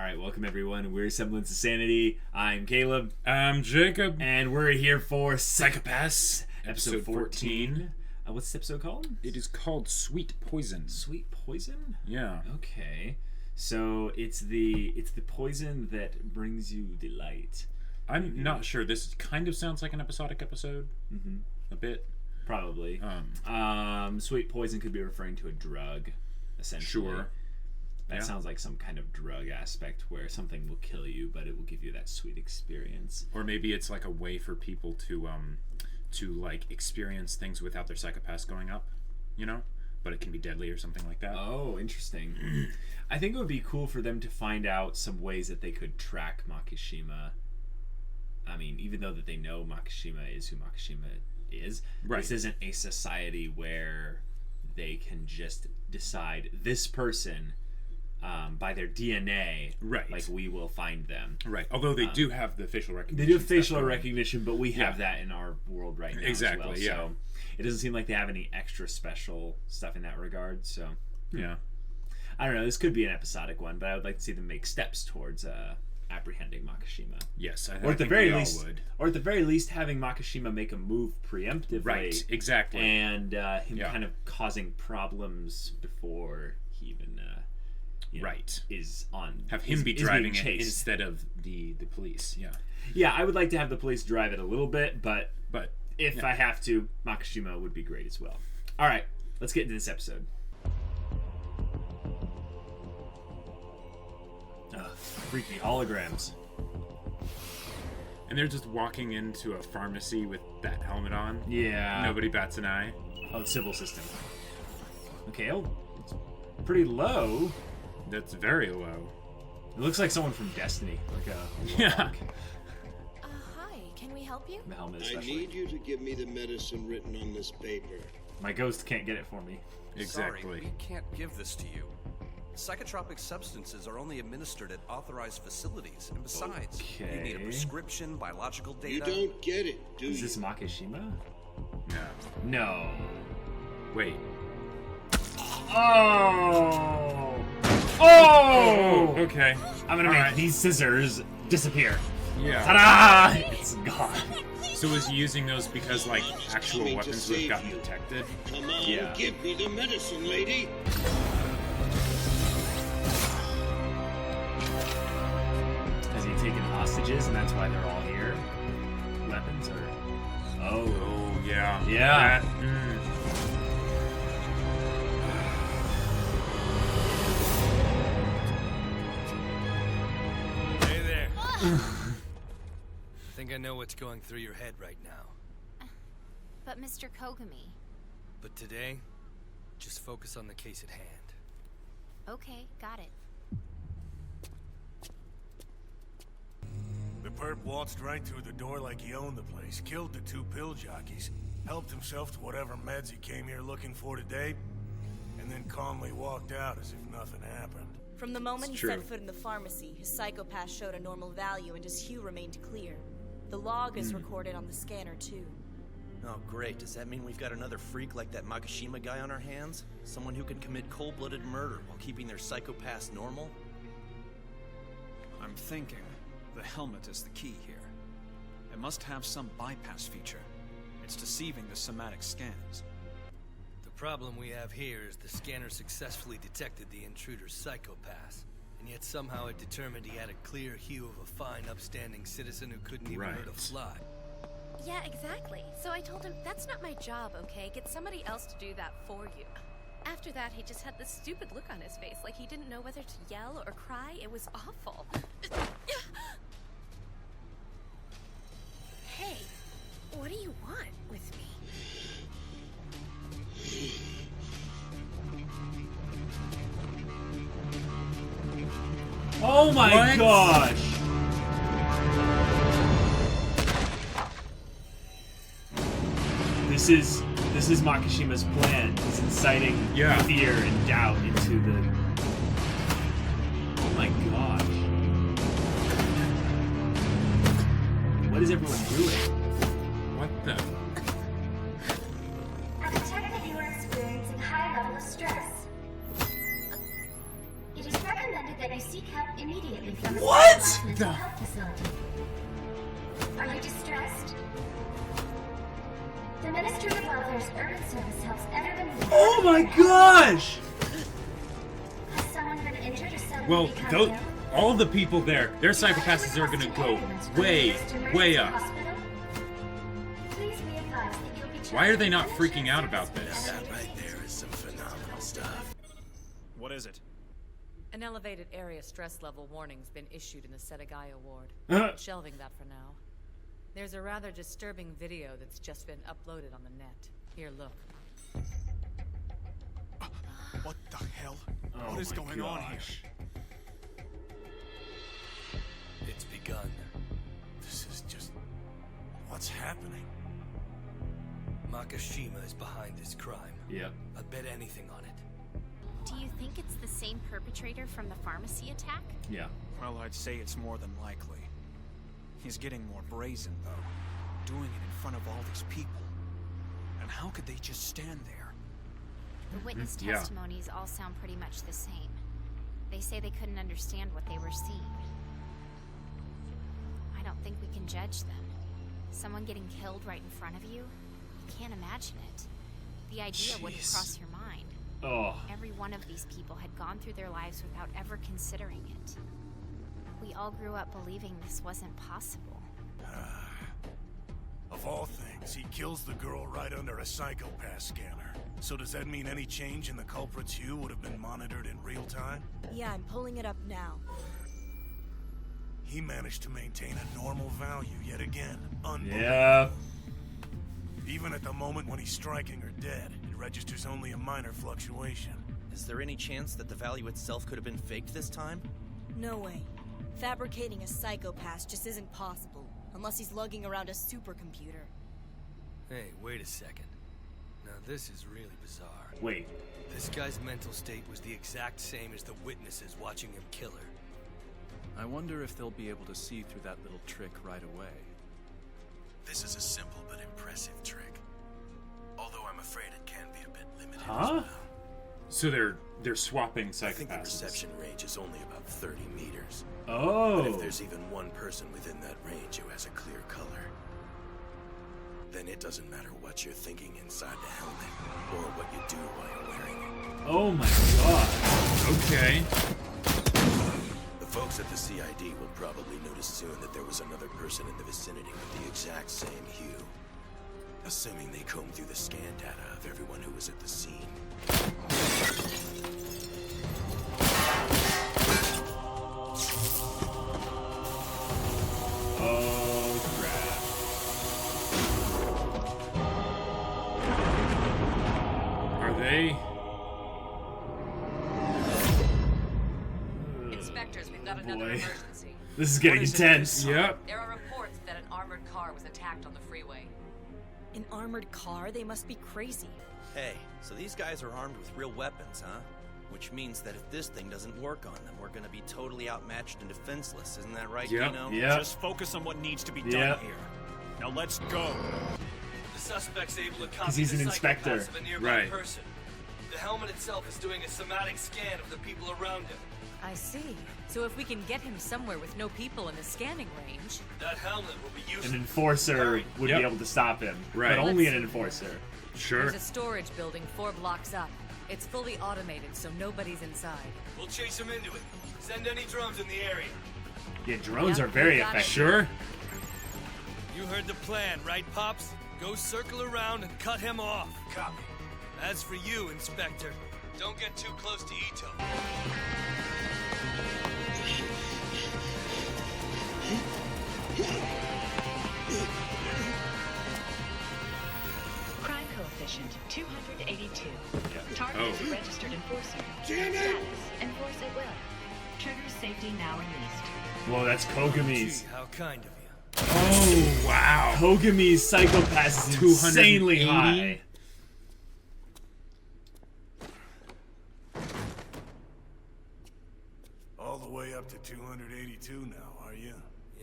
Alright, welcome everyone. We're Semblance of Sanity. I'm Caleb. I'm Jacob. And we're here for Psychopaths, episode 14. What's this episode called? It is called Sweet Poison. Sweet Poison? Yeah. Okay. So it's the poison that brings you delight. I'm not sure. This kind of sounds like an episodic episode. Mm-hmm. A bit. Probably. Sweet poison could be referring to a drug, essentially. Sure. That sounds like some kind of drug aspect where something will kill you, but it will give you that sweet experience. Or maybe it's like a way for people to like experience things without their psychopaths going up, you know? But it can be deadly or something like that. Oh, interesting. I think it would be cool for them to find out some ways that they could track Makishima. I mean, even though that they know Makishima is who Makishima is, right. This isn't a society where they can just decide this person by their DNA, right? Like we will find them, right? Although they do have the facial recognition. They do have facial recognition, but we have that in our world right now. Exactly. As well. Yeah. So it doesn't seem like they have any extra special stuff in that regard. So yeah, I don't know. This could be an episodic one, but I would like to see them make steps towards apprehending Makishima. Yes, or at the very least, or at the very least, having Makishima make a move preemptively. Right. Exactly. And him kind of causing problems before he even. Right. Is on have him be driving it instead of the police. Yeah. Yeah, I would like to have the police drive it a little bit, but if I have to, Makishima would be great as well. All right, let's get into this episode. Freaky holograms. And they're just walking into a pharmacy with that helmet on. Yeah. Nobody bats an eye. Oh, Sibyl system. Okay, it's pretty low. That's very low. It looks like someone from Destiny. Yeah. Hi, can we help you? The helmet especially. I need you to give me the medicine written on this paper. My ghost can't get it for me. Exactly. Sorry, we can't give this to you. Psychotropic substances are only administered at authorized facilities. And besides, you need a prescription, biological data. You don't get it, do you? Is this Makishima? No. No. Wait. Oh! Oh! Okay. I'm gonna make these scissors disappear. Yeah. Ta-da! It's gone. So was he using those because, like, actual weapons would have gotten detected? Come on, give me the medicine, lady. Has he taken hostages and that's why they're all here? Weapons or... Oh, yeah. Yeah. Hey there. I think I know what's going through your head right now. But Mr. Kogami. But today, just focus on the case at hand. Okay, got it. The perp waltzed right through the door like he owned the place, killed the two pill jockeys, helped himself to whatever meds he came here looking for today, and then calmly walked out as if nothing happened. From the moment he set foot in the pharmacy, his psychopath showed a normal value and his hue remained clear. The log is recorded on the scanner too. Oh, great. Does that mean we've got another freak like that Makishima guy on our hands? Someone who can commit cold-blooded murder while keeping their psychopaths normal? I'm thinking the helmet is the key here. It must have some bypass feature. It's deceiving the somatic scans. The problem we have here is the scanner successfully detected the intruder's psychopath, and yet somehow it determined he had a clear hue of a fine, upstanding citizen who couldn't even hurt a fly. Yeah, exactly. So I told him, that's not my job, okay? Get somebody else to do that for you. After that, he just had this stupid look on his face, like he didn't know whether to yell or cry. It was awful. Hey, what do you want with me? Oh my gosh! This is Makishima's plan. He's inciting fear and doubt into the... Oh my gosh. What is everyone doing? What the? I detect that you are experiencing high level of stress. It is recommended that you seek help immediately. immediately from a What? mental health facility. Are you distressed? The Ministry of Welfare's Urban Service helps everyone. Oh my gosh! Has someone been injured or suddenly Well, become those, ill? all the people there, their psychopaths are gonna go way up. Please be advised that you'll be Why are they not freaking out about this? That right there is some phenomenal stuff. What is it? An elevated area stress level warning's been issued in the Setagaya ward. Shelving that for now. There's a rather disturbing video that's just been uploaded on the net. Here, look. What the hell? Oh What is my going on here? gosh. It's begun. This is just... What's happening? Makishima is behind this crime. Yep. I'd bet anything on it. Do you think it's the same perpetrator from the pharmacy attack? Yeah. Well, I'd say it's more than likely. He's getting more brazen, though. Doing it in front of all these people. And how could they just stand there? The witness Yeah. testimonies all sound pretty much the same. They say they couldn't understand what they were seeing. I don't think we can judge them. Someone getting killed right in front of you? You can't imagine it. The idea wouldn't Jeez. cross your mind. Oh. Every one of these people had gone through their lives without ever considering it. We all grew up believing this wasn't possible. Of all things, he kills the girl right under a psychopath scanner. So does that mean any change in the culprit's hue would have been monitored in real time? Yeah, I'm pulling it up now. He managed to maintain a normal value yet again. Unbelievable. Yeah. Even at the moment when he's striking her dead, it registers only a minor fluctuation. Is there any chance that the value itself could have been faked this time? No way. Fabricating a psychopath just isn't possible, unless he's lugging around a supercomputer. Hey, wait a second. Now this is really bizarre. Wait. This guy's mental state was the exact same as the witnesses watching him kill her. I wonder if they'll be able to see through that little trick right away. This is a simple but impressive trick. Although I'm afraid it can be a bit limited as Huh? well. So they're swapping psychopaths. I think the reception range is only about 30 meters. Oh. But if there's even one person within that range who has a clear color, then it doesn't matter what you're thinking inside the helmet, or what you do while you're wearing it. Oh my god. Okay. The folks at the CID will probably notice soon that there was another person in the vicinity with the exact same hue. Assuming they combed through the scan data of everyone who was at the scene. Oh crap. Are they? Inspectors, we've got another boy. emergency. This is getting intense. Yep. There are reports that an armored car was attacked on the freeway. An armored car? They must be crazy. Hey, so these guys are armed with real weapons, huh? Which means that if this thing doesn't work on them, we're gonna be totally outmatched and defenseless, isn't that right, Yep. Dino? Yeah. Just focus on what needs to be done Yep. here. Now let's go. The suspect's able to 'Cause copy he's the an inspector. psychopaths of a nearby Right. person. The helmet itself is doing a somatic scan of the people around him. I see. So if we can get him somewhere with no people in the scanning range... That helmet will be useful. An enforcer would Yep. be able to stop him. Right. But only an enforcer. Sure. There's a storage building 4 blocks up. It's fully automated, so nobody's inside. We'll chase him into it. Send any drones in the area. Yeah, drones Yeah, are very we got it. effective. Sure. You heard the plan, right, Pops? Go circle around and cut him off. Copy. As for you, Inspector, don't get too close to Ito. Crime coefficient 282. Yeah. Target Oh. is a registered enforcer. Damn it! Status: enforce at will. Trigger safety now released. Whoa, that's Kogami's. Gee, how kind of you. Oh wow. Kogami's psychopath is insanely 280? high. All the way up to 282 now, are you?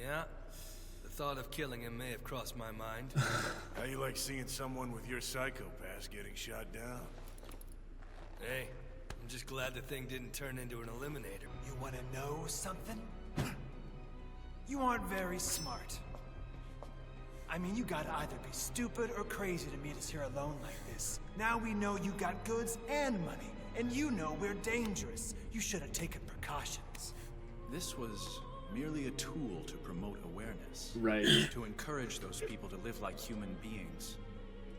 Yeah? The thought of killing him may have crossed my mind. How you like seeing someone with your psychopaths getting shot down? Hey, I'm just glad the thing didn't turn into an eliminator. You wanna know something? You aren't very smart. I mean, you gotta either be stupid or crazy to meet us here alone like this. Now we know you got goods and money, and you know we're dangerous. You should have taken precautions. This was merely a tool to promote awareness. Right. To encourage those people to live like human beings,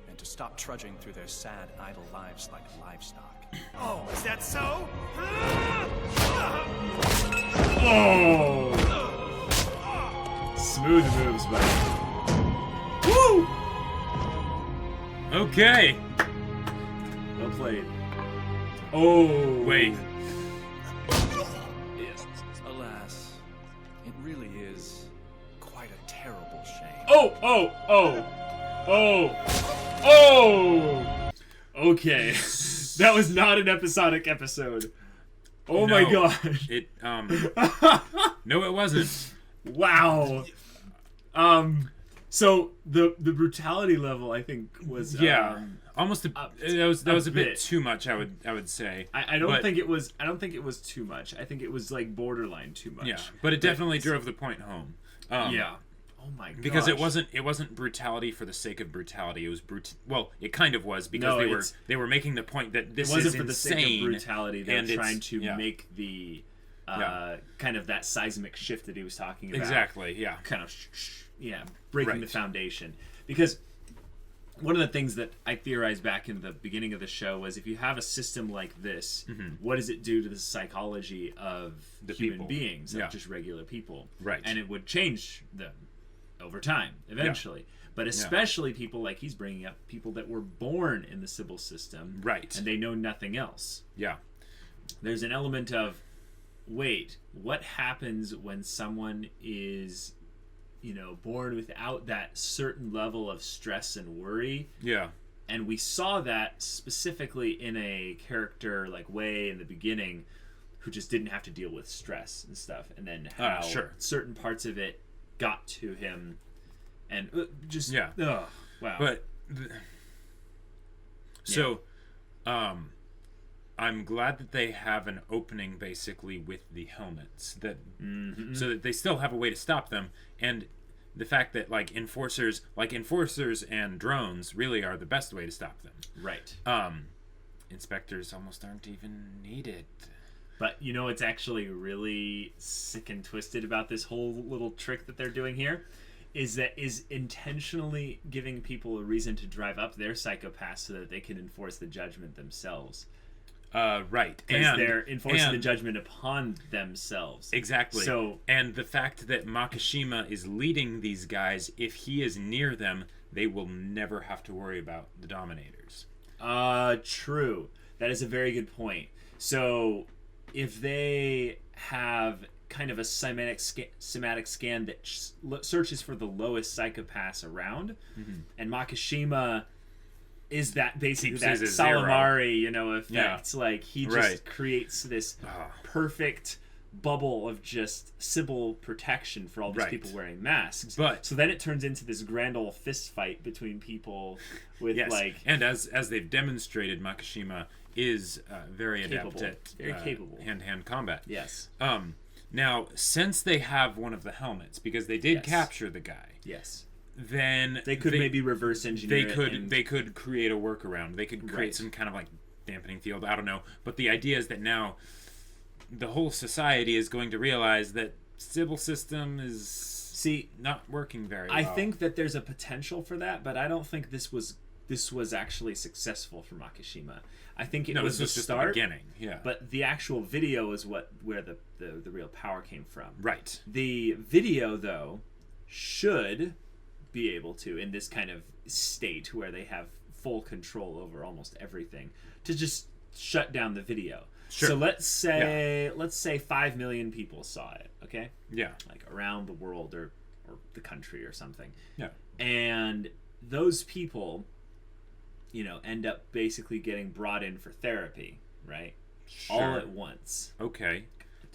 and to stop trudging through their sad, idle lives like livestock. Oh, is that so? Oh! Smooth moves, buddy. Woo! Okay. Well played. Oh, wait. Alas, it really is quite a terrible shame. Oh! Okay. That was not an episodic episode. Oh my gosh. It, no, it wasn't. Wow. So the brutality level, I think, was almost that was a bit too much. I would say. I don't think it was. I don't think it was too much. I think it was like borderline too much. Yeah, but it definitely drove the point home. Yeah. Oh my god. Because it wasn't brutality for the sake of brutality. It was well, it kind of was because they were making the point that this wasn't is for the insane. sake of brutality. They were trying to yeah. make the kind of that seismic shift that he was talking about. Exactly. Yeah. Kind of breaking the foundation. Because one of the things that I theorized back in the beginning of the show was if you have a system like this, what does it do to the psychology of the human beings, of just regular people? Right. And it would change them over time, eventually. Yeah. But especially people like he's bringing up, people that were born in the Sibyl system. Right. And they know nothing else. Yeah. There's an element of, wait, what happens when someone is, born without that certain level of stress and worry? Yeah. And we saw that specifically in a character like Wei in the beginning, who just didn't have to deal with stress and stuff. And then how certain parts of it got to him and wow. But I'm glad that they have an opening basically with the helmets that so that they still have a way to stop them, and the fact that enforcers and drones really are the best way to stop them. Right. Inspectors almost aren't even needed. But it's actually really sick and twisted about this whole little trick that they're doing here is intentionally giving people a reason to drive up their psychopaths so that they can enforce the judgment themselves. Right. Because they're enforcing the judgment upon themselves. Exactly. So, and the fact that Makishima is leading these guys, if he is near them, they will never have to worry about the Dominators. True. That is a very good point. So if they have kind of a somatic scan that searches for the lowest psychopaths around, and Makishima is that basically that Salamari, effect. Yeah. Like he just creates this perfect bubble of just Sibyl protection for all these people wearing masks. But so then it turns into this grand old fist fight between people with and as they've demonstrated, Makishima is very adept at capable hand-to-hand combat. Yes. Now, since they have one of the helmets, because they did capture the guy. Yes. Then they could maybe reverse engineer they could create a workaround. They could create some kind of dampening field. I don't know. But the idea is that now the whole society is going to realize that Sibyl system is not working very well. I think that there's a potential for that, but I don't think this was actually successful for Makishima. I think it was the start, the beginning. Yeah. But the actual video is where the real power came from. Right. The video though should be able to, in this kind of state where they have full control over almost everything, to just shut down the video. Sure. So let's say 5 million people saw it, okay? Yeah. Around the world or the country or something. Yeah. And those people, end up basically getting brought in for therapy, right? Sure. All at once. Okay.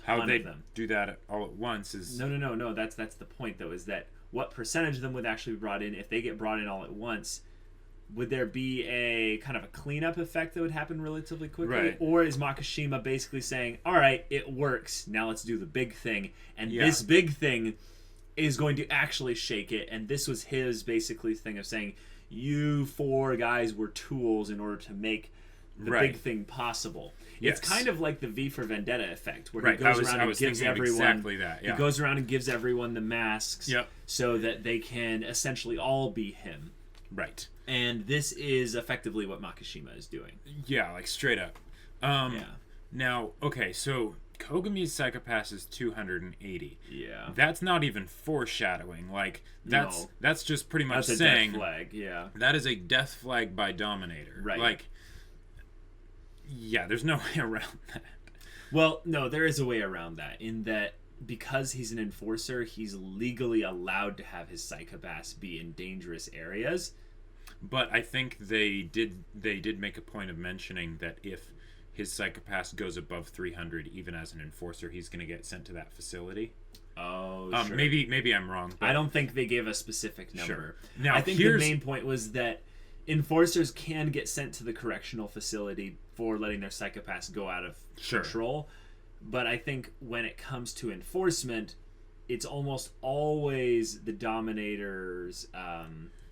How they do that all at once is... No. That's the point, though, is that what percentage of them would actually be brought in if they get brought in all at once? Would there be a kind of a cleanup effect that would happen relatively quickly? Right. Or is Makishima basically saying, all right, it works, now let's do the big thing. And this big thing is going to actually shake it, and this was his basically thing of saying, you 4 guys were tools in order to make the big thing possible. Yes. It's kind of like the V for Vendetta effect, where he goes around and gives everyone exactly that. Yeah. He goes around and gives everyone the masks, so that they can essentially all be him. Right. And this is effectively what Makishima is doing. Yeah, like straight up. Now, okay, so Kogami's Psychopass is 280. Yeah. That's not even foreshadowing. Like, that's just pretty much that's saying... Death flag, yeah. That is a death flag by Dominator. Right. Like, yeah, there's no way around that. Well, no, there is a way around that, in that because he's an enforcer, he's legally allowed to have his Psychopass be in dangerous areas. But I think they did make a point of mentioning that if his Psychopass goes above 300, even as an enforcer, he's going to get sent to that facility. Oh, sure. Maybe I'm wrong. But I don't think they gave a specific number. Sure. Now, I think the main point was that enforcers can get sent to the correctional facility for letting their Psychopass go out of control. But I think when it comes to enforcement, it's almost always the Dominator's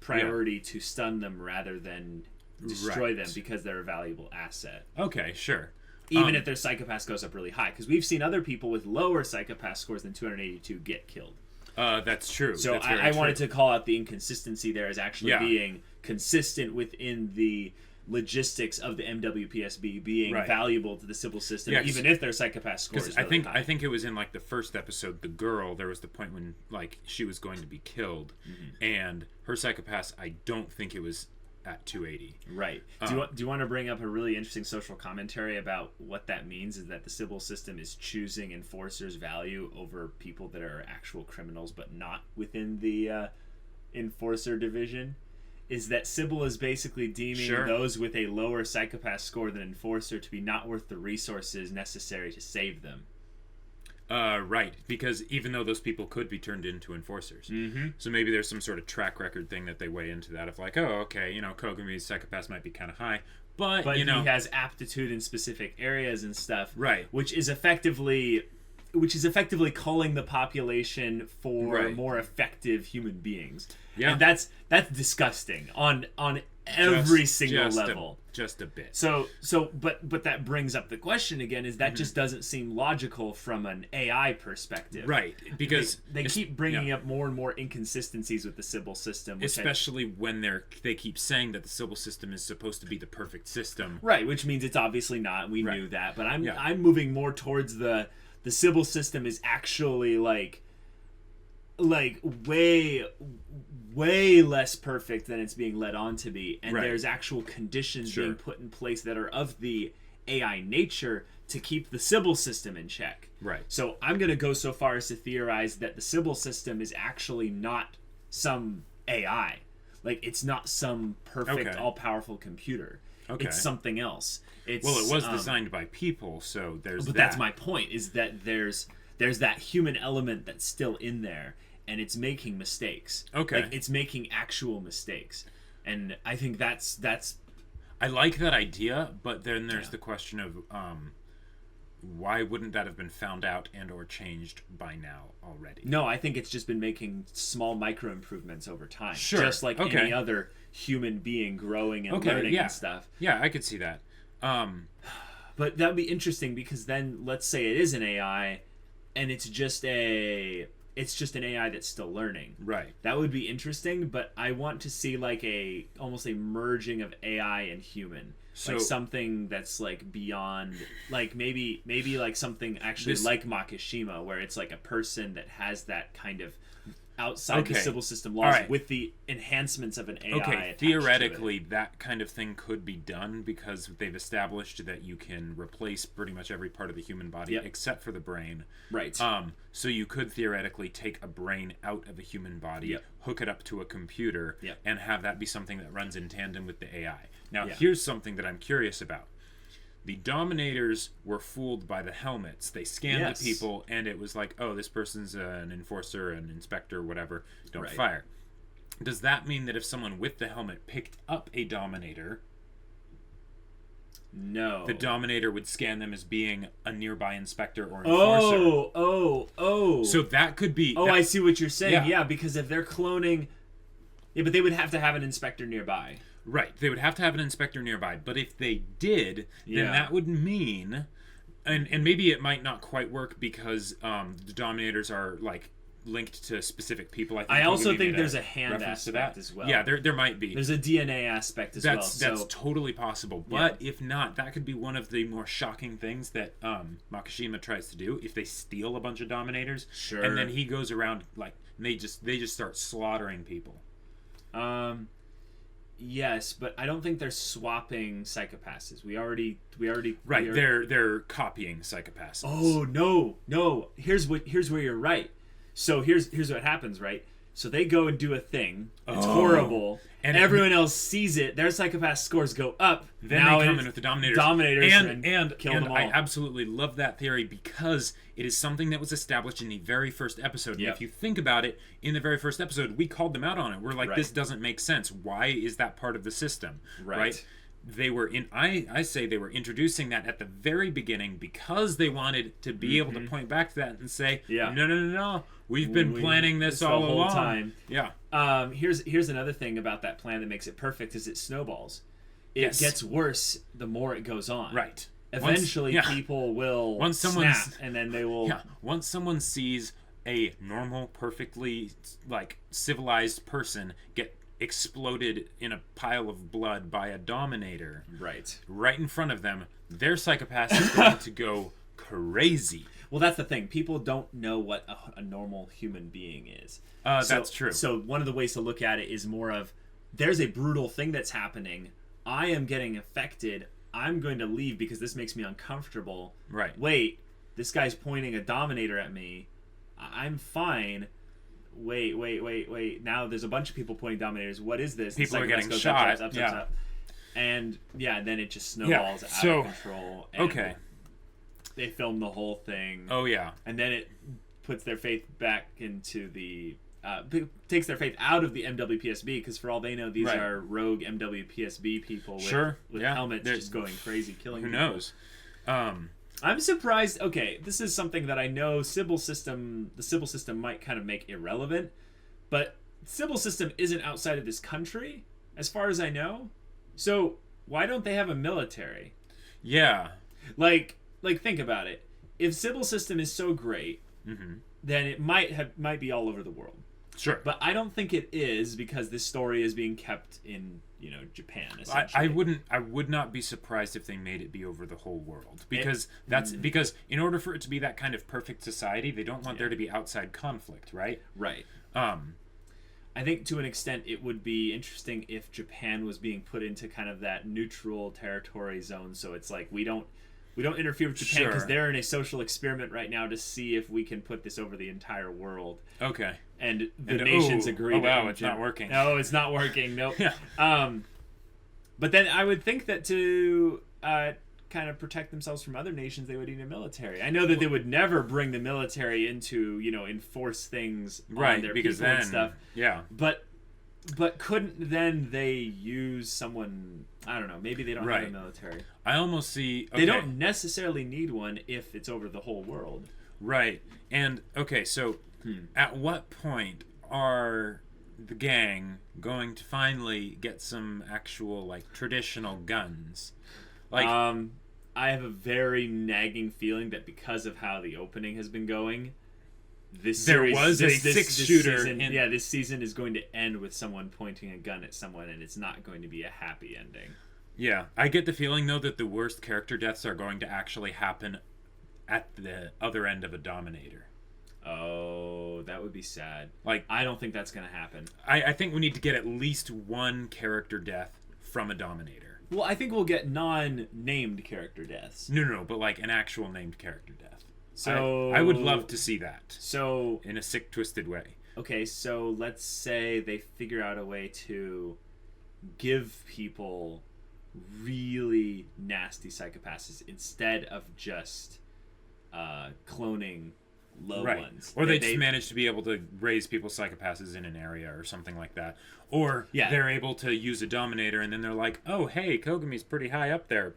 priority to stun them rather than destroy them, because they're a valuable asset. Okay, sure. Even if their Psychopass goes up really high, because we've seen other people with lower Psychopass scores than 282 get killed. That's true. So I wanted to call out the inconsistency there as actually being consistent within the logistics of the MWPSB being valuable to the Sibyl system, even if their Psychopass score is really high. I think it was in like the first episode, the girl, there was the point when like she was going to be killed, and her Psychopass, I don't think it was at 280. Right. Do you want to bring up a really interesting social commentary about what that means? Is that the Sibyl system is choosing enforcers' value over people that are actual criminals but not within the enforcer division? Is that Sibyl is basically deeming those with a lower Psychopass score than enforcer to be not worth the resources necessary to save them. Right, because even though those people could be turned into enforcers. So maybe there's some sort of track record thing that they weigh into that of like, oh, okay, Kogami's Psychopass might be kind of high, but he has aptitude in specific areas and stuff. Right. Which is effectively calling the population for more effective human beings. Yeah. And that's disgusting on every single level. Just a bit. But that brings up the question again, is that just doesn't seem logical from an AI perspective. Right. Because they keep bringing up more and more inconsistencies with the Sibyl system. Especially when they keep saying that the Sibyl system is supposed to be the perfect system. Right, which means it's obviously not. We knew that. But I'm moving more towards the Sibyl system is actually like way less perfect than it's being led on to be, and there's actual conditions being put in place that are of the AI nature to keep the Sibyl system in check. Right. So I'm going to go so far as to theorize that the Sibyl system is actually not some AI. Like, it's not some perfect, all-powerful computer. Okay. It's something else. It was designed by people, so there's but that's my point, is that there's that human element that's still in there, and it's making mistakes. Okay. Like, it's making actual mistakes. And I think that's I like that idea, but then there's the question of why wouldn't that have been found out and or changed by now already? No, I think it's just been making small micro improvements over time. Sure. Just like any other human being growing and learning and stuff. Yeah, I could see that. But that would be interesting, because then let's say it is an AI and it's just an AI that's still learning. Right. That would be interesting, but I want to see like almost a merging of AI and human. So, like something that's like beyond, like maybe like something actually like Makishima, where it's like a person that has that kind of outside the Sibyl system laws with the enhancements of an AI. Okay, theoretically, that kind of thing could be done, because they've established that you can replace pretty much every part of the human body except for the brain. Right. So you could theoretically take a brain out of a human body, hook it up to a computer, and have that be something that runs in tandem with the AI. Now, here's something that I'm curious about. The Dominators were fooled by the helmets. They scanned the people, and it was like, oh, this person's an enforcer, an inspector, whatever. Don't fire. Does that mean that if someone with the helmet picked up a Dominator, No. The Dominator would scan them as being a nearby inspector or enforcer. Oh. So that could be... Oh, I see what you're saying. Yeah, because if they're cloning... Yeah, but they would have to have an inspector nearby. Right. They would have to have an inspector nearby. But if they did, then that would mean... And maybe it might not quite work because the Dominators are, like, linked to specific people. I also think there's a hand aspect as well. Yeah, there might be. There's a DNA aspect as well. That's totally possible. But if not, that could be one of the more shocking things that Makishima tries to do. If they steal a bunch of Dominators, and then he goes around like they just start slaughtering people. Yes, but I don't think they're swapping psychopaths. We already right. They're copying psychopaths. Oh no! Here's where you're right. So here's what happens, right? So they go and do a thing. It's horrible. And everyone else sees it. Their psychopath scores go up. Then they come in with the Dominators. And kill them all. I absolutely love that theory because it is something that was established in the very first episode. And if you think about it, in the very first episode, we called them out on it. We're like, this doesn't make sense. Why is that part of the system? Right? They were I say they were introducing that at the very beginning because they wanted to be able to point back to that and say, no. We've been planning this all the whole along. Time. Yeah. Here's another thing about that plan that makes it perfect is it snowballs. It gets worse the more it goes on. Right. Eventually, people will snap, and then they will. Yeah. Once someone sees a normal, perfectly like civilized person get exploded in a pile of blood by a Dominator, right in front of them, their psychopath is going to go crazy. Well, that's the thing. People don't know what a normal human being is. That's true. So one of the ways to look at it is more of, there's a brutal thing that's happening. I am getting affected. I'm going to leave because this makes me uncomfortable. Right. Wait, this guy's pointing a Dominator at me. I'm fine. Wait. Now there's a bunch of people pointing Dominators. What is this? People are getting shot. Up. And then it just snowballs out of control. And they film the whole thing. Oh yeah. And then it puts their faith back into the takes their faith out of the MWPSB because for all they know these are rogue MWPSB people with helmets just going crazy killing people. Who knows? I'm surprised. Okay, this is something that I know the Sibyl system might kind of make irrelevant, but Sibyl system isn't outside of this country as far as I know. So why don't they have a military? Yeah. Like think about it. If Sibyl system is so great, then it might be all over the world. Sure. But I don't think it is because this story is being kept in, Japan, essentially. I would not be surprised if they made it be over the whole world. Because because in order for it to be that kind of perfect society, they don't want there to be outside conflict, right? Right. I think to an extent it would be interesting if Japan was being put into kind of that neutral territory zone, so it's like we don't interfere with Japan because they're in a social experiment right now to see if we can put this over the entire world. Okay. And the nations agree. Oh wow, it's not working. No, it's not working. Nope. But then I would think that to kind of protect themselves from other nations, they would need a military. I know that they would never bring the military into enforce things on their people and stuff. Yeah. But couldn't then they use someone? I don't know. Maybe they don't have a military. I almost see. They don't necessarily need one if it's over the whole world. Right. And so at what point are the gang going to finally get some actual traditional guns? I have a very nagging feeling that because of how the opening has been going, this season is going to end with someone pointing a gun at someone, and it's not going to be a happy ending. Yeah, I get the feeling though that the worst character deaths are going to actually happen at the other end of a Dominator. Oh, that would be sad. I don't think that's going to happen. I think we need to get at least one character death from a Dominator. Well, I think we'll get non-named character deaths. No, but an actual named character death. So I would love to see that. So in a sick, twisted way. Okay, so let's say they figure out a way to give people really nasty psychopaths instead of just cloning low ones. Or they just manage to be able to raise people's psychopaths in an area or something like that. Or they're able to use a Dominator and then they're like, oh, hey, Kogami's pretty high up there.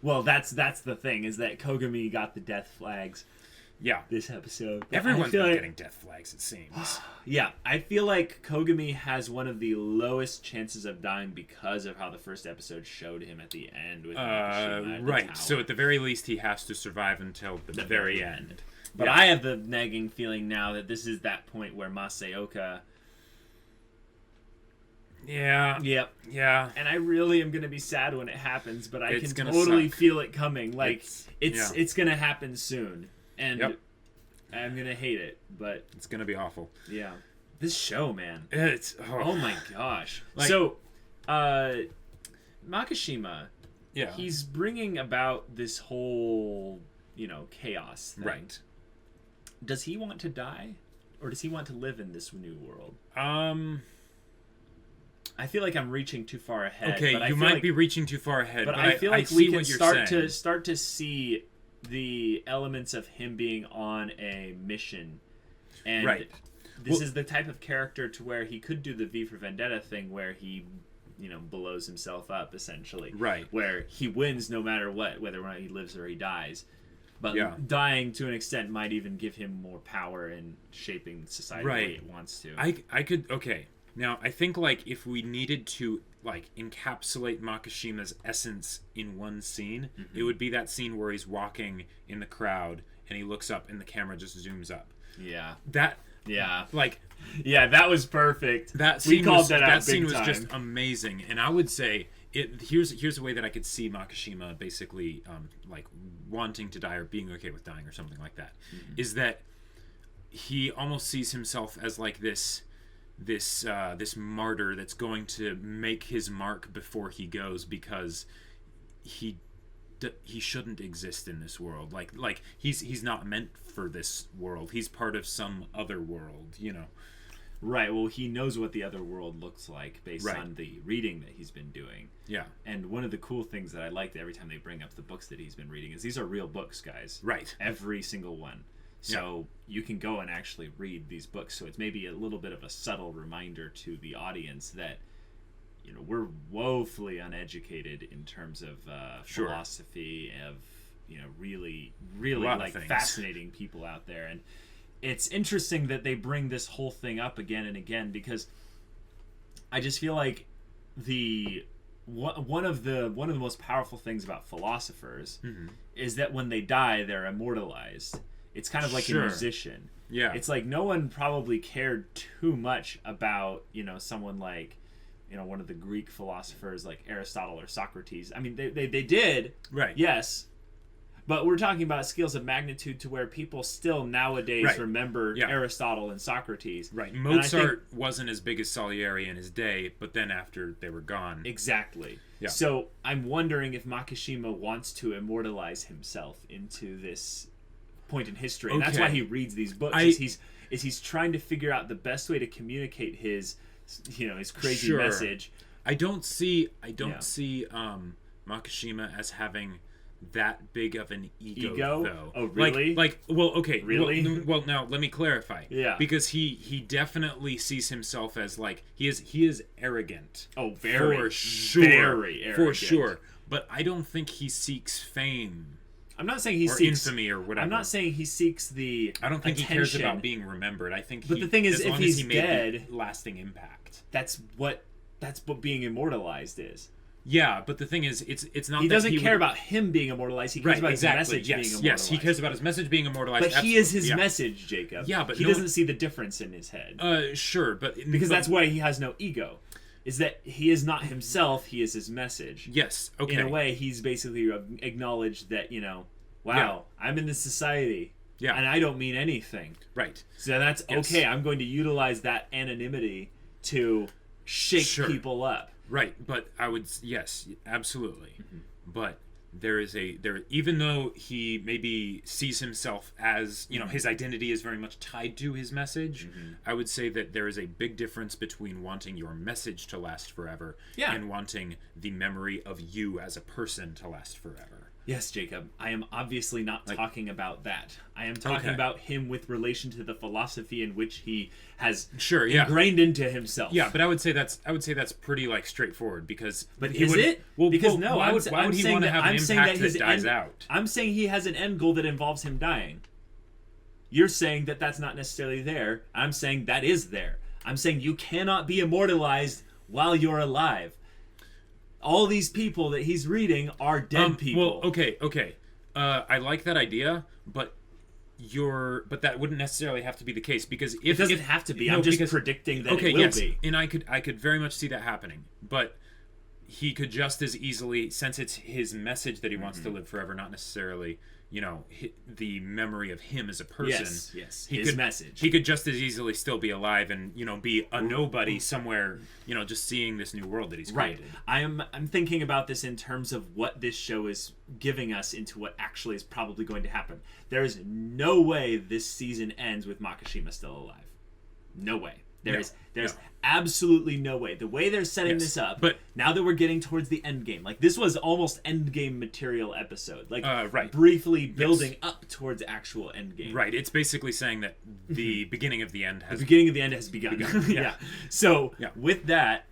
Well, that's the thing, is that Kogami got the death flags. Yeah. This episode. Everyone's been getting death flags, it seems. Yeah, I feel like Kogami has one of the lowest chances of dying because of how the first episode showed him at the end with Makishima at the right. tower. So at the very least, he has to survive until the very end. But I have the nagging feeling now that this is that point where Masaoka... Yeah. Yep. Yeah. And I really am going to be sad when it happens, but I It's can gonna totally suck. feel it coming. Like, it's going to happen soon. And I'm going to hate it, but... It's going to be awful. Yeah. This show, man. It's... Oh my gosh. Like, so, Makishima, yeah, he's bringing about this whole, chaos thing. Right. Does he want to die? Or does he want to live in this new world? I feel like I'm reaching too far ahead. Okay, but you might be reaching too far ahead. But But I feel like I we see can what you're start to see the elements of him being on a mission. And right. This is the type of character to where he could do the V for Vendetta thing where he, blows himself up, essentially. Right. Where he wins no matter what, whether or not he lives or he dies. But dying to an extent might even give him more power in shaping society the way it wants to. I could... Okay. Now, I think, if we needed to, encapsulate Makishima's essence in one scene, it would be that scene where he's walking in the crowd and he looks up and the camera just zooms up. Yeah. Yeah, that was perfect. That scene we called was, that out that scene big was time. just amazing, and I would say here's a way that I could see Makishima basically wanting to die or being okay with dying or something like that. Is that he almost sees himself as this martyr that's going to make his mark before he goes, because he shouldn't exist in this world. Like he's not meant for this world. He's part of some other world, Right. Well, he knows what the other world looks like based on the reading that he's been doing. Yeah. And one of the cool things that I like every time they bring up the books that he's been reading is these are real books, guys. Right. Every single one. So you can go and actually read these books. So it's maybe a little bit of a subtle reminder to the audience that, we're woefully uneducated in terms of philosophy, of, really, really fascinating people out there. And it's interesting that they bring this whole thing up again and again, because I just feel like one of the most powerful things about philosophers is that when they die, they're immortalized. It's kind of like a musician. Yeah. It's like no one probably cared too much about, someone like, one of the Greek philosophers like Aristotle or Socrates. I mean, they did. Right. Yes. But we're talking about scales of magnitude to where people still nowadays remember Aristotle and Socrates. Right. Mozart wasn't as big as Salieri in his day, but then after they were gone. Exactly. Yeah. So I'm wondering if Makishima wants to immortalize himself into this point in history. And that's why he reads these books. He's trying to figure out the best way to communicate his crazy message. I don't see Makishima as having that big of an ego? Though. Oh, really? Okay. Really? Well, now let me clarify. Yeah. Because he definitely sees himself as he is arrogant. Oh, very, for sure. Very arrogant. For sure. But I don't think he seeks fame. I'm not saying he or seeks infamy or whatever. I'm not saying he seeks the. I don't think attention. he cares about being remembered. I think. But the thing is, if he's dead, lasting impact. That's what being immortalized is. Yeah, but the thing is, it's not. He that doesn't care about him being immortalized. He cares about his message being immortalized. Yes, he cares about his message being immortalized. But he is his message, Jacob. Yeah, but he doesn't see the difference in his head. Sure, but because that's why he has no ego. Is that he is not himself? He is his message. Yes. Okay. In a way, he's basically acknowledged that wow, I'm in this society. Yeah. And I don't mean anything. Right. So that's okay. I'm going to utilize that anonymity to shake people up. Right. But I would, yes, absolutely. But there even though he maybe sees himself as, his identity is very much tied to his message, I would say that there is a big difference between wanting your message to last forever and wanting the memory of you as a person to last forever. Yes, Jacob. I am obviously not talking about that. I am talking about him with relation to the philosophy in which he has ingrained into himself. Yeah, but I would say that's pretty like straightforward because. But is it? Why would he want to have an impact that dies out? I'm saying he has an end goal that involves him dying. You're saying that that's not necessarily there. I'm saying that is there. I'm saying you cannot be immortalized while you're alive. All these people that he's reading are dead people. Well, okay. I like that idea, but that wouldn't necessarily have to be the case because if it doesn't have to be. I'm just predicting that it will be. And I could very much see that happening, but he could just as easily, since it's his message that he wants to live forever, not necessarily the memory of him as a person. Yes, his message. He could just as easily still be alive and be a nobody somewhere, just seeing this new world that he's created. Right. I'm thinking about this in terms of what this show is giving us into what actually is probably going to happen. There is no way this season ends with Makishima still alive. No way. There's absolutely no way. The way they're setting this up, but now that we're getting towards the end game, like this was almost end game material episode, like right. briefly building up towards actual end game. Right. It's basically saying that the beginning of the end has begun. Yeah. So with that,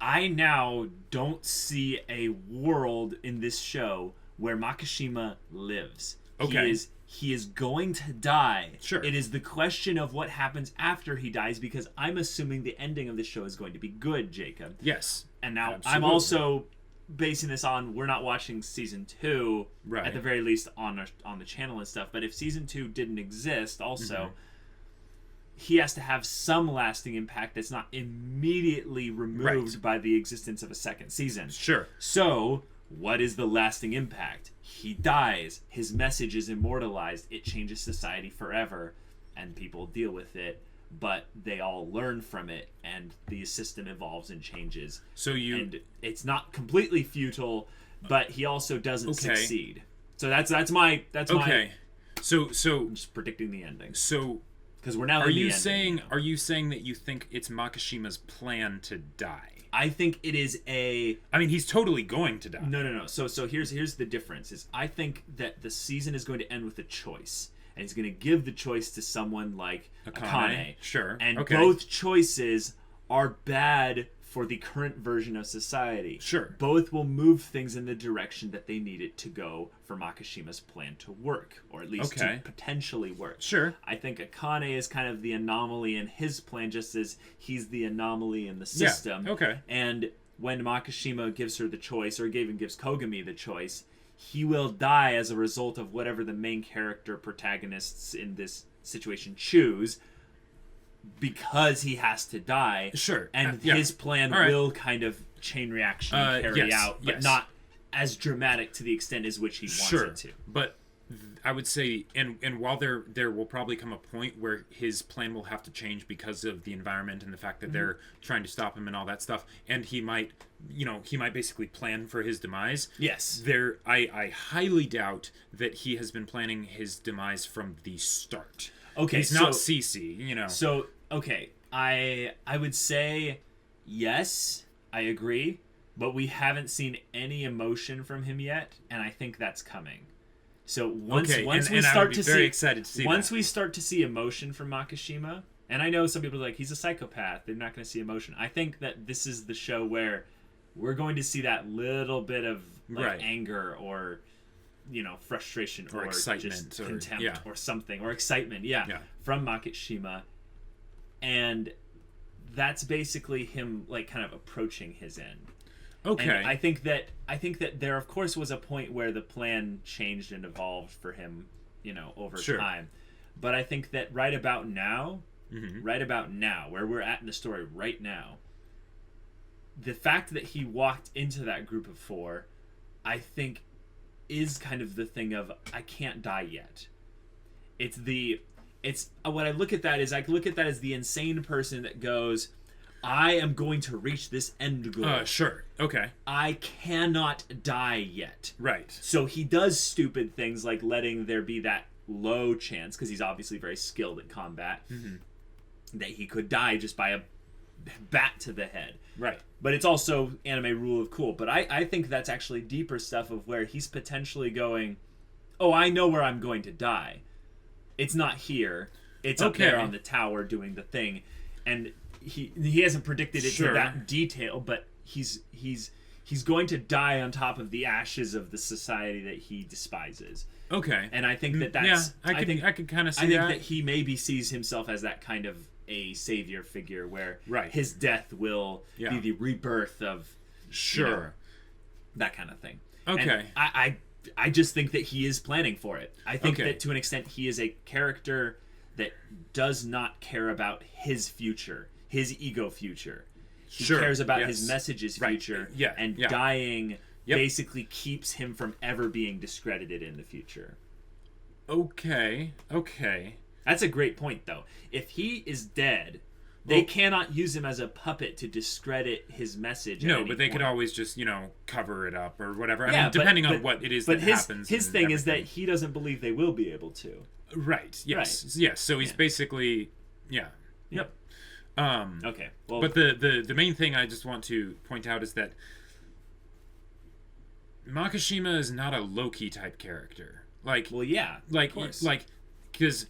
I now don't see a world in this show where Makishima lives. Okay. He is going to die. Sure. It is the question of what happens after he dies, because I'm assuming the ending of the show is going to be good, Jacob. Yes. And now absolutely. I'm also basing this on, we're not watching season 2, right, at the very least on the channel and stuff. But if season 2 didn't exist, also, he has to have some lasting impact that's not immediately removed by the existence of a second season. Sure. So, what is the lasting impact? He dies. His message is immortalized. It changes society forever, and people deal with it. But they all learn from it, and the system evolves and changes. And it's not completely futile, but he also doesn't succeed. So that's my So I'm just predicting the ending. So because we're now are you saying that you think it's Makishima's plan to die? I think it is I mean, he's totally going to die. No. So here's the difference. Is I think that the season is going to end with a choice. And he's going to give the choice to someone like Akane. Sure. And both choices are bad for the current version of society. Sure. Both will move things in the direction that they need it to go for Makishima's plan to work. Or at least to potentially work. Sure. I think Akane is kind of the anomaly in his plan, just as he's the anomaly in the system. Yeah. Okay. And when Makishima gives her the choice, or even gives Kogami the choice, he will die as a result of whatever the main character protagonists in this situation choose, because he has to die. Sure. And his plan will kind of chain reaction carry out, but not as dramatic to the extent as which he wants it to. But I would say, and while there will probably come a point where his plan will have to change because of the environment and the fact that they're trying to stop him and all that stuff, and he might basically plan for his demise. Yes. I highly doubt that he has been planning his demise from the start. Okay, he's not CC, So, okay, I would say yes, I agree, but we haven't seen any emotion from him yet, and I think that's coming. So once we start to see emotion from Makishima, and I know some people are like, he's a psychopath, they're not going to see emotion. I think that this is the show where we're going to see that little bit of anger or frustration or excitement just contempt or something, or excitement from Makishima, and that's basically him kind of approaching his end. Okay. And I think that there of course was a point where the plan changed and evolved for him, over time. But I think that right about now, where we're at in the story right now, the fact that he walked into that group of 4, I think, is kind of the thing of, I can't die yet. It's what I look at that is, I look at that as the insane person that goes, I am going to reach this end goal. Sure. Okay. I cannot die yet. Right. So he does stupid things like letting there be that low chance, because he's obviously very skilled at combat, that he could die just by a bat to the head. Right. But it's also anime rule of cool. But I think that's actually deeper stuff of where he's potentially going, oh, I know where I'm going to die. It's not here. It's up there on the tower doing the thing. And he hasn't predicted it to that detail, but he's going to die on top of the ashes of the society that he despises. Okay. And I think that's... Yeah, I could kind of see that. I that. think that he maybe sees himself as that kind of a savior figure where right. his death will be the rebirth of that kind of thing. Okay. And I just think that he is planning for it. I think that to an extent he is a character that does not care about his future, his ego future. He cares about his message's future, and dying basically keeps him from ever being discredited in the future. Okay. That's a great point, though. If he is dead, they cannot use him as a puppet to discredit his message. No, but they could always just, cover it up or whatever. I mean, depending on what it is that happens. His thing is that he doesn't believe they will be able to. Right. Yes. Right. Yes. So he's basically, Yep. Okay. Well, but the main thing I just want to point out is that Makishima is not a Loki type character. Because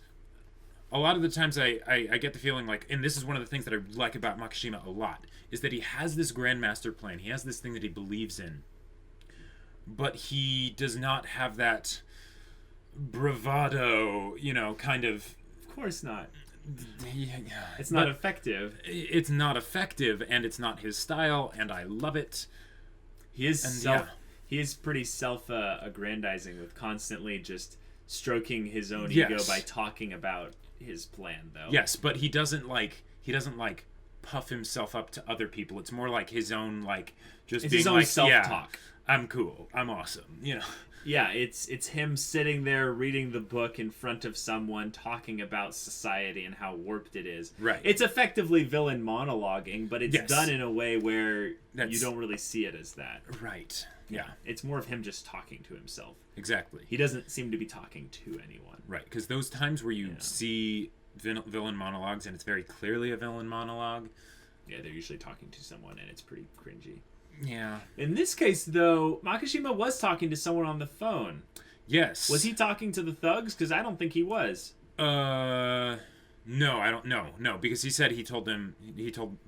a lot of the times I get the feeling like, and this is one of the things that I like about Makishima a lot, is that he has this grandmaster plan. He has this thing that he believes in, but he does not have that bravado, kind of... Of course not. It's not effective. It's not effective, and it's not his style, and I love it. He is pretty self-aggrandizing with constantly just stroking his own ego by talking about his plan, though. Yes, but he doesn't puff himself up to other people. It's more like his own it's being his own self-talk. I'm cool. I'm awesome. Yeah, it's him sitting there reading the book in front of someone talking about society and how warped it is. Right. It's effectively villain monologuing, but it's done in a way where you don't really see it as that. Right. Yeah. It's more of him just talking to himself. Exactly. He doesn't seem to be talking to anyone. Right, because those times where you see villain monologues and it's very clearly a villain monologue. Yeah, they're usually talking to someone and it's pretty cringy. Yeah. In this case, though, Makishima was talking to someone on the phone. Yes. Was he talking to the thugs? Because I don't think he was. No, I don't know. No, because he said he told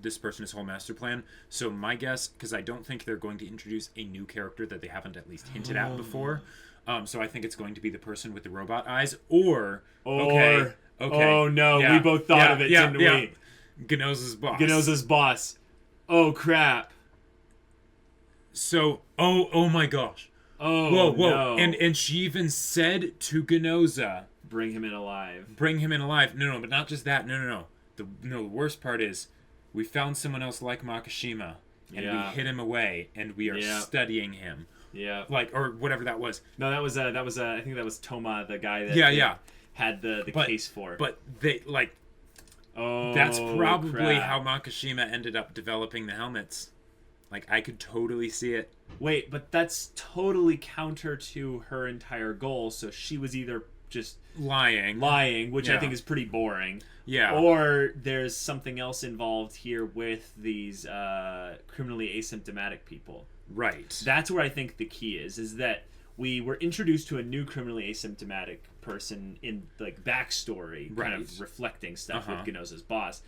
this person his whole master plan. So my guess, because I don't think they're going to introduce a new character that they haven't at least hinted at before. So I think it's going to be the person with the robot eyes, or okay. Oh no, we both thought of it, didn't we? Genoza's boss. Oh crap. So, oh my gosh. Oh, whoa. No. And she even said to Genoza, Bring him in alive. No, but not just that. No. The worst part is, we found someone else like Makishima, and we hid him away, and we are studying him. Yeah. Or whatever that was. No, that was I think that was Toma, the guy that had the case for. But they, that's probably how Makishima ended up developing the helmets. I could totally see it. Wait, but that's totally counter to her entire goal, so she was either just lying, which I think is pretty boring. Yeah. Or there's something else involved here with these criminally asymptomatic people. Right. That's where I think the key is that we were introduced to a new criminally asymptomatic person in backstory, kind of reflecting stuff with Genoza's boss.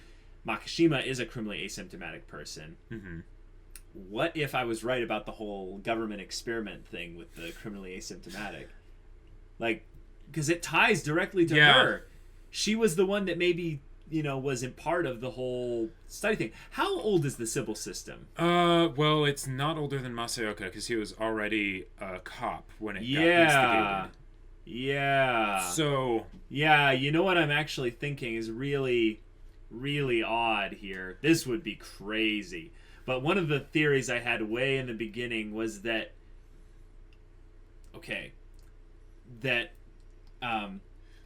Makishima is a criminally asymptomatic person. Mm-hmm. What if I was right about the whole government experiment thing with the criminally asymptomatic? Because it ties directly to her. She was the one that maybe, was in part of the whole study thing. How old is the Sibyl system? Well, it's not older than Masaoka, because he was already a cop when it got instigated. Yeah. So... Yeah, you know what I'm actually thinking is really, really odd here. This would be crazy. But one of the theories I had way in the beginning was that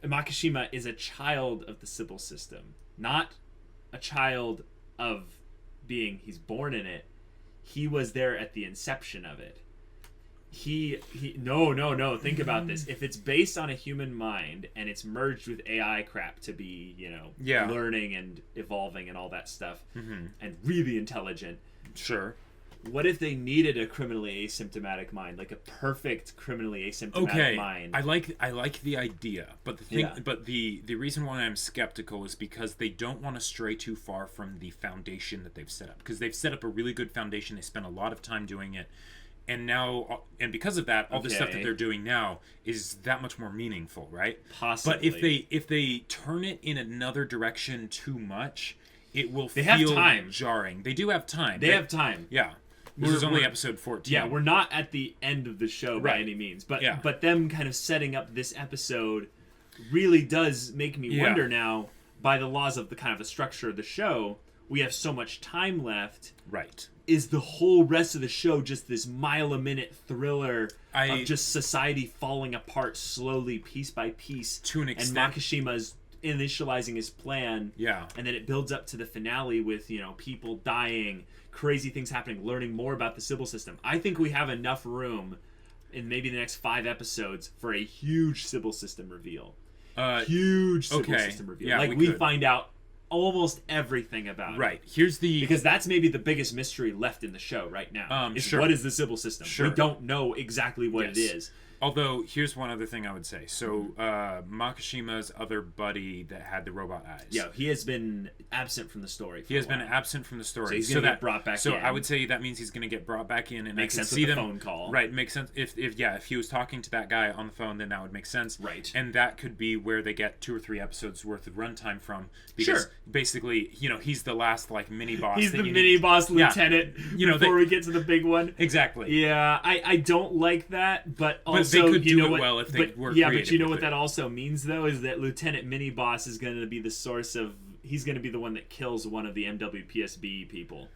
Makishima is a child of the Sibyl system, not a child of being he's born in it. He was there at the inception of it. No. Think about this. If it's based on a human mind and it's merged with AI crap to be, learning and evolving and all that stuff, and really intelligent. Sure. What if they needed a criminally asymptomatic mind, like a perfect criminally asymptomatic mind? I like the idea, but the reason why I'm skeptical is because they don't want to stray too far from the foundation that they've set up. Because they've set up a really good foundation. They spent a lot of time doing it. And now, and because of that, all the stuff that they're doing now is that much more meaningful, right? Possibly. But if they turn it in another direction too much, it will feel jarring. They do have time. They have time. Yeah. This is only episode 14. Yeah, we're not at the end of the show by any means. But them kind of setting up this episode really does make me wonder now, by the laws of the kind of the structure of the show, we have so much time left. Right. Is the whole rest of the show just this mile-a-minute thriller of just society falling apart slowly, piece by piece? To an extent. And Makishima's initializing his plan. Yeah. And then it builds up to the finale with, people dying, crazy things happening, learning more about the Sibyl system. I think we have enough room in maybe the next 5 episodes for a huge Sibyl system reveal. Huge Sibyl system reveal. Yeah, we find out almost everything about it. Right. Because that's maybe the biggest mystery left in the show right now. What is the Sibyl system? Sure. We don't know exactly what it is. Although, here's one other thing I would say. So, Makishima's other buddy that had the robot eyes. Yeah, he has been absent from the story. He has been absent from the story. So he's going to get brought back in. So I would say that means he's going to get brought back in, and makes I can sense see with them. The phone call. Right, makes sense. If he was talking to that guy on the phone, then that would make sense. Right. And that could be where they get 2 or 3 episodes worth of runtime from. Because basically, he's the last mini boss. He's the mini boss lieutenant. Before we get to the big one. Exactly. Yeah, I don't like that, but also they could do it what? Well if they were yeah, but you know what it. that also means though is that Lieutenant Mini Boss is going to be the source of. He's going to be the one that kills one of the MWPSB people.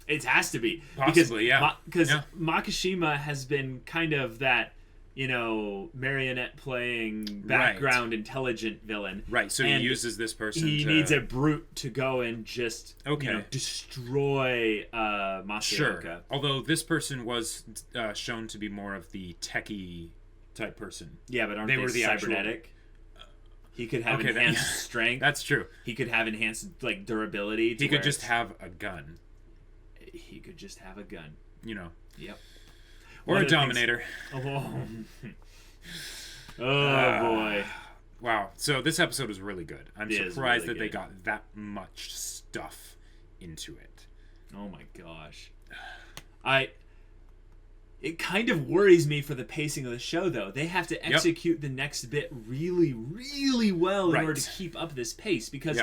It has to be possibly, because Makishima has been kind of that marionette playing background intelligent villain. Right. So he uses this person. He needs a brute to go and just destroy Masaoka. Sure. Although this person was shown to be more of the techie type person. Yeah, but aren't they the cybernetic? He could have enhanced strength. That's true. He could have enhanced He could just have a gun. He could just have a gun. Yep. Or a Dominator. Boy. Wow. So this episode was really good. I'm surprised that they got that much stuff into it. Oh my gosh. It kind of worries me for the pacing of the show, though. They have to execute the next bit really, really well in order to keep up this pace. Because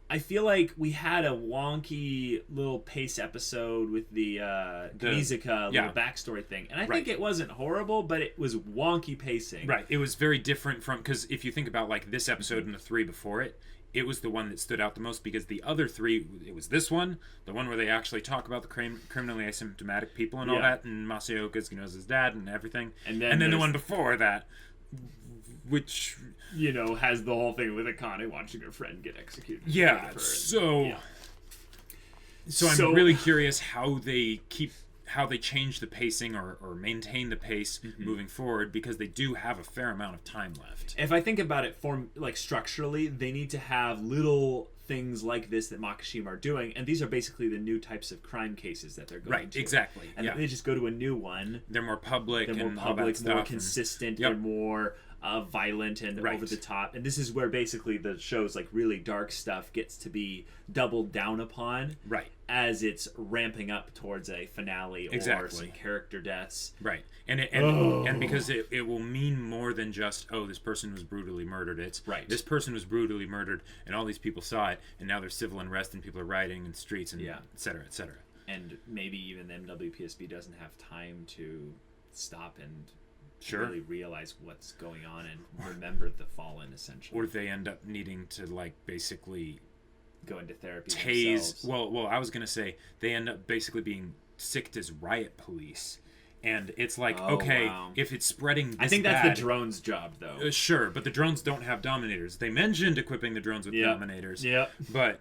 I feel like we had a wonky little pace episode with the Mizuka little backstory thing. And I think it wasn't horrible, but it was wonky pacing. Right. It was very different from... Because if you think about this episode and the 3 before it, it was the one that stood out the most because the other 3, it was this one, the one where they actually talk about the criminally asymptomatic people and all that, and Masaoka knows his dad and everything. And then the one before that, which... has the whole thing with Akane watching her friend get executed. Yeah, So I'm really curious how they change the pacing or maintain the pace moving forward, because they do have a fair amount of time left. If I think about it structurally, they need to have little things like this that Makishima are doing, and these are basically the new types of crime cases that they're going to. Exactly. And they just go to a new one. They're more public, more consistent, they're more violent and over the top. And this is where basically the show's really dark stuff gets to be doubled down upon. Right. As it's ramping up towards a finale or some character deaths. Right. And because it will mean more than just, this person was brutally murdered. It's this person was brutally murdered and all these people saw it, and now there's civil unrest and people are rioting in streets and et cetera, et cetera. And maybe even MWPSB doesn't have time to stop and really realize what's going on and remember the fallen, essentially. Or they end up needing to basically go into therapy themselves. Well, I was gonna say they end up basically being sicked as riot police, and it's if it's spreading this I think that's the drone's job, though. Sure, but the drones don't have Dominators. They mentioned equipping the drones with Dominators. Yeah. But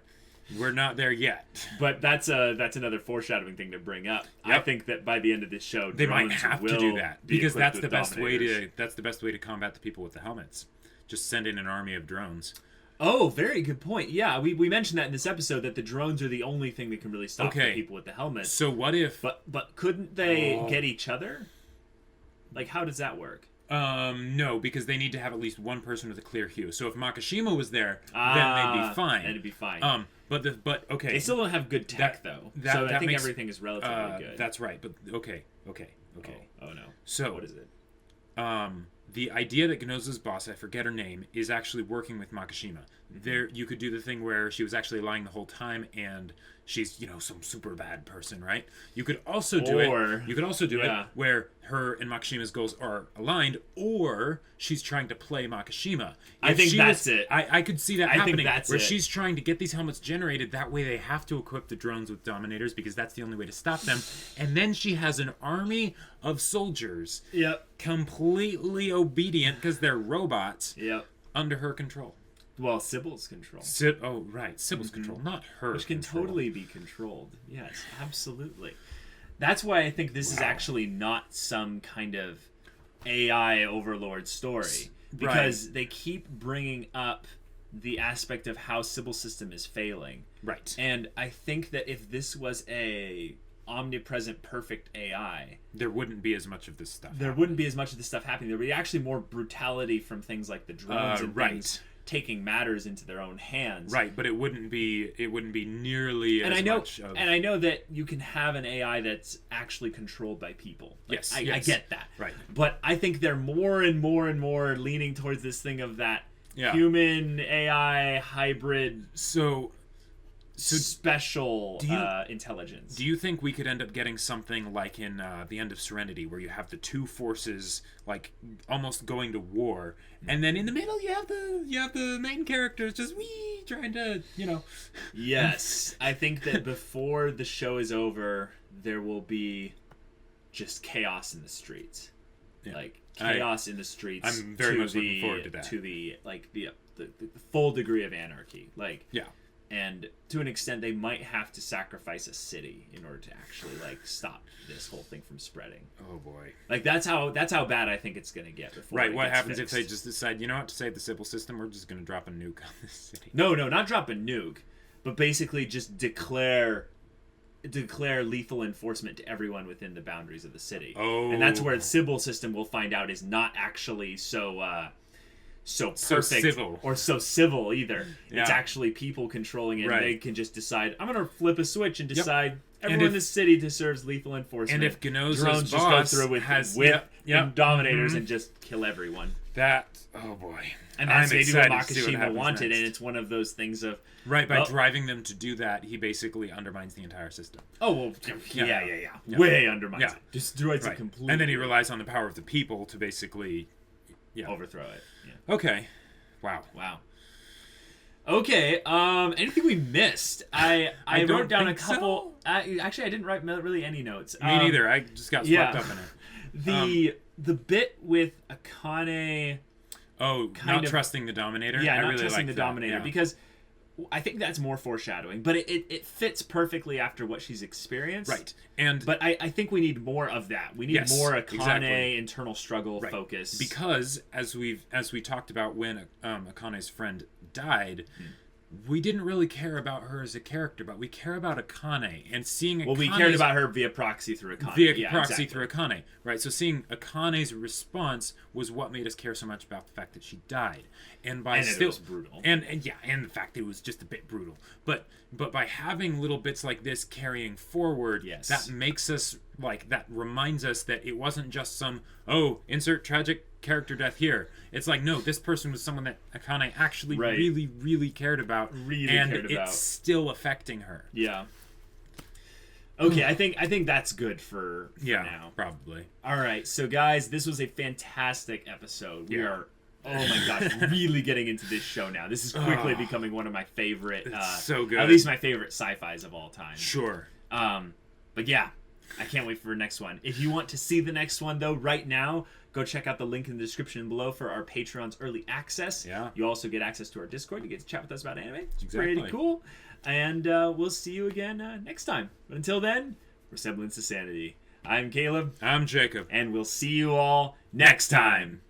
We're not there yet. But that's another foreshadowing thing to bring up. Yep. I think that by the end of this show, they might have to do that because that's the best way to combat the people with the helmets. Just send in an army of drones. Oh, very good point. Yeah, we mentioned that in this episode that the drones are the only thing that can really stop the people with the helmets. So what if? But couldn't they get each other? Like, how does that work? No, because they need to have at least one person with a clear hue. So if Makishima was there, then they'd be fine. Then it'd be fine. But okay. They still don't have good tech though. So I think everything is relatively good. That's right. But okay. Oh no. So what is it? The idea that Gnoza's boss, I forget her name, is actually working with Makishima. There, you could do the thing where she was actually lying the whole time, and she's, some super bad person, right? You could also do it where her and Makishima's goals are aligned, or she's trying to play Makishima. I think that's it. I could see that happening. Where she's trying to get these helmets generated. That way, they have to equip the drones with Dominators because that's the only way to stop them. And then she has an army of soldiers, completely obedient because they're robots, under her control. Well, Sybyl's control. Sybyl's control, not her. Which can totally be controlled. Yes, absolutely. That's why I think this is actually not some kind of AI overlord story. Because they keep bringing up the aspect of how Sybyl's system is failing. Right. And I think that if this was a omnipresent, perfect AI, there wouldn't be as much of this stuff. There wouldn't be as much of this stuff happening. There would be actually more brutality from things like the drones and things taking matters into their own hands. Right, but it wouldn't be nearly as much of... And I know that you can have an AI that's actually controlled by people. Like, I get that. Right. But I think they're more and more and more leaning towards this thing of that human AI hybrid special intelligence. Do you think we could end up getting something like in the end of Serenity, where you have the two forces like almost going to war, and then in the middle you have the main characters just trying to Yes, I think that before the show is over, there will be just chaos in the streets, like chaos in the streets. I'm very much looking forward to that. To the full degree of anarchy, And to an extent, they might have to sacrifice a city in order to actually stop this whole thing from spreading. Oh boy! That's how bad I think it's gonna get. Before what happens if they just decide, to save the Sibyl system, we're just gonna drop a nuke on this city? No, not drop a nuke, but basically just declare lethal enforcement to everyone within the boundaries of the city. Oh, and that's where the Sibyl system, we'll find out, is not actually so perfect or so civil either. Yeah. It's actually people controlling it. Right. And they can just decide, I'm going to flip a switch and decide everyone in the city deserves lethal enforcement. And if Gnoza's drones just go through with Dominators and just kill everyone. Oh boy. And that's maybe what Makishima wanted, and it's one of those things of... Right, by driving them to do that, he basically undermines the entire system. Oh, well, yeah. Way undermines it. Destroys it completely. And then he relies on the power of the people to basically... overthrow it. Okay. Wow. Okay. Anything we missed? I wrote down a couple. So. Actually, I didn't write really any notes. Me neither. I just got swept up in it. The bit with Akane. Oh, not trusting the Dominator. Yeah, I not really trusting the Dominator because I think that's more foreshadowing, but it fits perfectly after what she's experienced. Right. But I think we need more of that. We need more Akane internal struggle focus. Because as we talked about when Akane's friend died, we didn't really care about her as a character, but we care about Akane and seeing Akane's... Well, we cared about her via proxy through Akane. Through Akane, right? So seeing Akane's response was what made us care so much about the fact that she died. And it was brutal. And the fact it was just a bit brutal. But by having little bits like this carrying forward, that makes us that reminds us that it wasn't just some insert tragic character death here. It's like, no, this person was someone that Akane actually really, really cared about. It's still affecting her. Yeah. Okay, I think that's good for now. Probably. All right, so guys, this was a fantastic episode. We are, oh my gosh, really getting into this show now. This is quickly becoming one of my favorite, so good. At least my favorite sci-fis of all time. Sure. But yeah, I can't wait for the next one. If you want to see the next one, though, right now, go check out the link in the description below for our Patreon's early access. Yeah. You also get access to our Discord. You get to chat with us about anime. It's Exactly. pretty cool. And we'll see you again next time. But until then, for Semblance to Sanity, I'm Caleb. I'm Jacob. And we'll see you all next time.